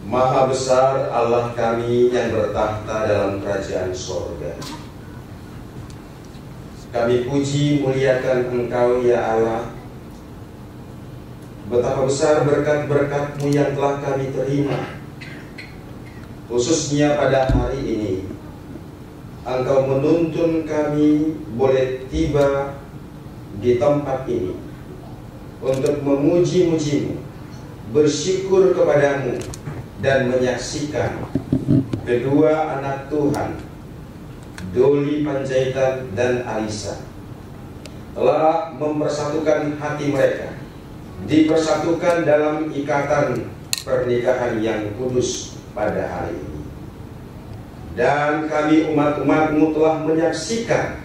Maha besar Allah kami yang bertahta dalam kerajaan sorga. Kami puji muliakan Engkau ya Allah. Betapa besar berkat-berkat-Mu yang telah kami terima. Khususnya pada hari ini, Engkau menuntun kami boleh tiba di tempat ini untuk memuji-muji-Mu, bersyukur kepadamu, dan menyaksikan kedua anak Tuhan, Doli Panjaitan dan Alisa, telah mempersatukan hati mereka, dipersatukan dalam ikatan pernikahan yang kudus pada hari ini. Dan kami umat-umat-Mu telah menyaksikan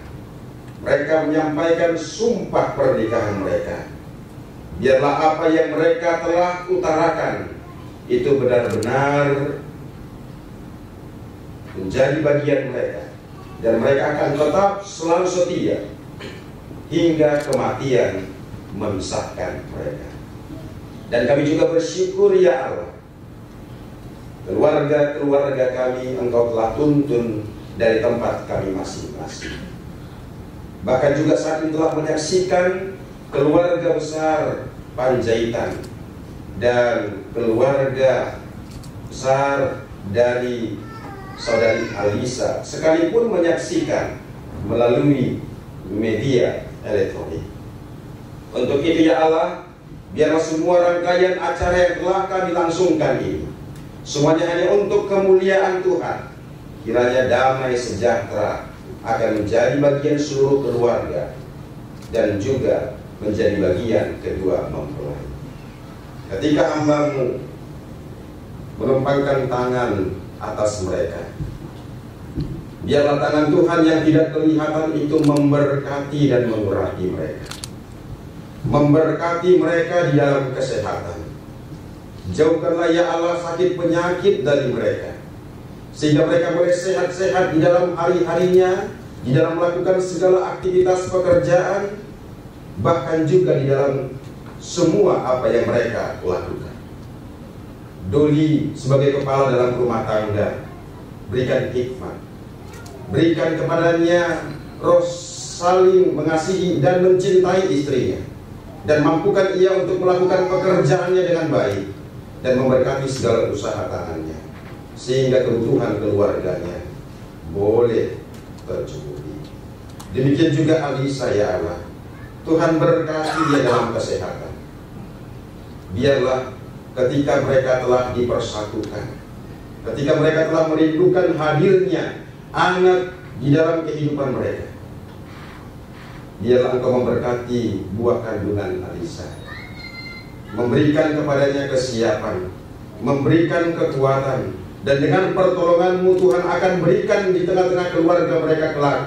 mereka menyampaikan sumpah pernikahan mereka. Biarlah apa yang mereka telah utarakan itu benar-benar menjadi bagian mereka, dan mereka akan tetap selalu setia hingga kematian memisahkan mereka. Dan kami juga bersyukur ya Allah, keluarga-keluarga kami Engkau telah tuntun dari tempat kami masing-masing. Bahkan juga saat ini telah menyaksikan keluarga besar Panjaitan dan keluarga besar dari saudari Alisa, sekalipun menyaksikan melalui media elektronik. Untuk itu ya Allah, biarlah semua rangkaian acara yang telah kami langsungkan ini semuanya hanya untuk kemuliaan Tuhan. Kiranya damai sejahtera akan menjadi bagian seluruh keluarga dan juga menjadi bagian kedua mempelai. Ketika hamba-Mu menumpangkan tangan atas mereka, biarlah tangan Tuhan yang tidak kelihatan itu memberkati dan mengurahi mereka, memberkati mereka di dalam kesehatan. Jauhkanlah ya Allah sakit penyakit dari mereka, sehingga mereka boleh sehat-sehat di dalam hari-harinya, di dalam melakukan segala aktivitas pekerjaan, bahkan juga di dalam semua apa yang mereka lakukan. Doli sebagai kepala dalam rumah tangga, berikan hikmat, berikan kepadanya roh saling mengasihi dan mencintai istrinya, dan mampukan ia untuk melakukan pekerjaannya dengan baik, dan memberkati segala usaha tangannya, sehingga kebutuhan keluarganya boleh tercukupi. Demikian juga Alisa ya Allah, Tuhan berkati dia dalam kesehatan. Biarlah ketika mereka telah dipersatukan, ketika mereka telah merindukan hadirnya anak di dalam kehidupan mereka, biarlah Engkau memberkati buah kandungan Alisa, memberikan kepadanya kesiapan, memberikan kekuatan, dan dengan pertolongan-Mu Tuhan akan berikan di tengah-tengah keluarga mereka kelak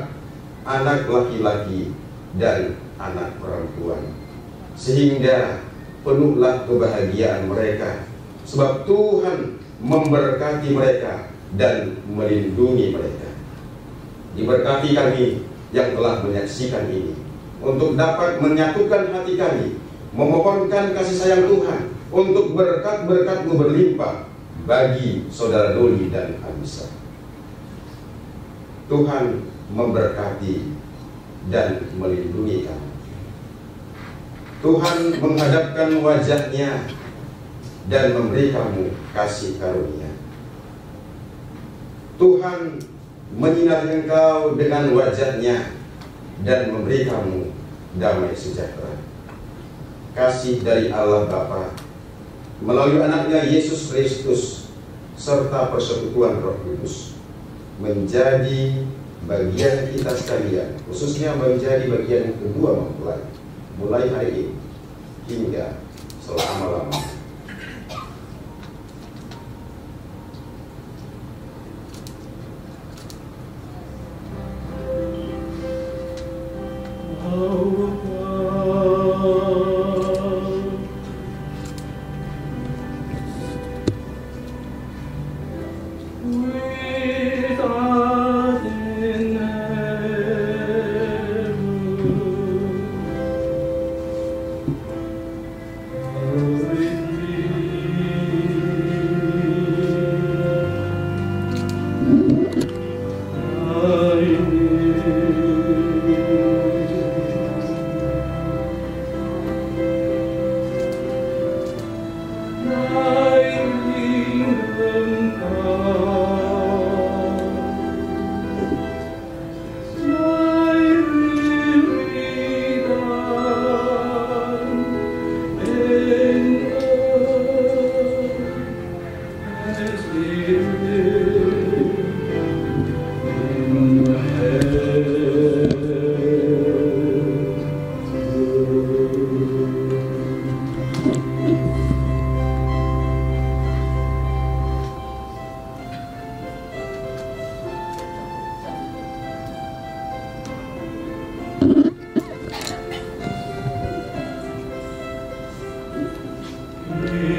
anak laki-laki dan anak perempuan, sehingga penuhlah kebahagiaan mereka, sebab Tuhan memberkati mereka dan melindungi mereka. Diberkati kami yang telah menyaksikan ini, untuk dapat menyatukan hati kami, memohonkan kasih sayang Tuhan, untuk berkat-berkat-Mu berlimpah bagi saudara Doli dan Alisa. Tuhan memberkati dan melindungi kami. Tuhan menghadapkan wajah-Nya dan memberi kamu kasih karunia. Tuhan menyinari engkau dengan wajah-Nya dan memberi kamu damai sejahtera. Kasih dari Allah Bapa melalui anaknya Yesus Kristus serta persekutuan Roh Kudus menjadi bagian kita sekalian, khususnya menjadi bagian kedua mempelai, mulai hari ini hingga selama-lamanya. With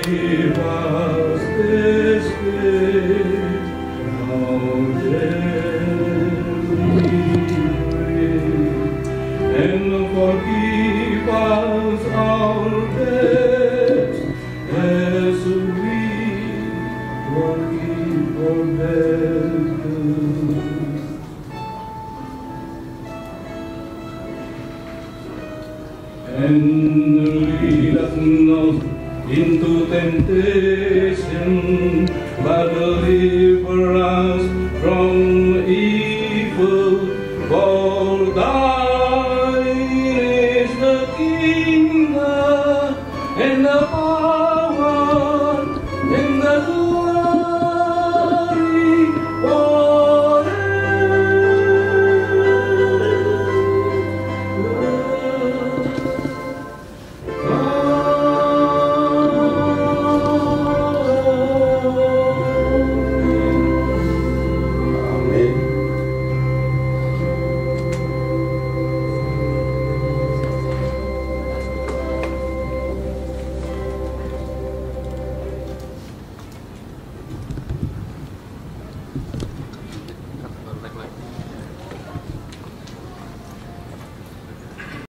Give us this day our daily bread, and forgive us our debts as we forgive our debtors. And lead us not into temptation, but deliver us from evil. For thine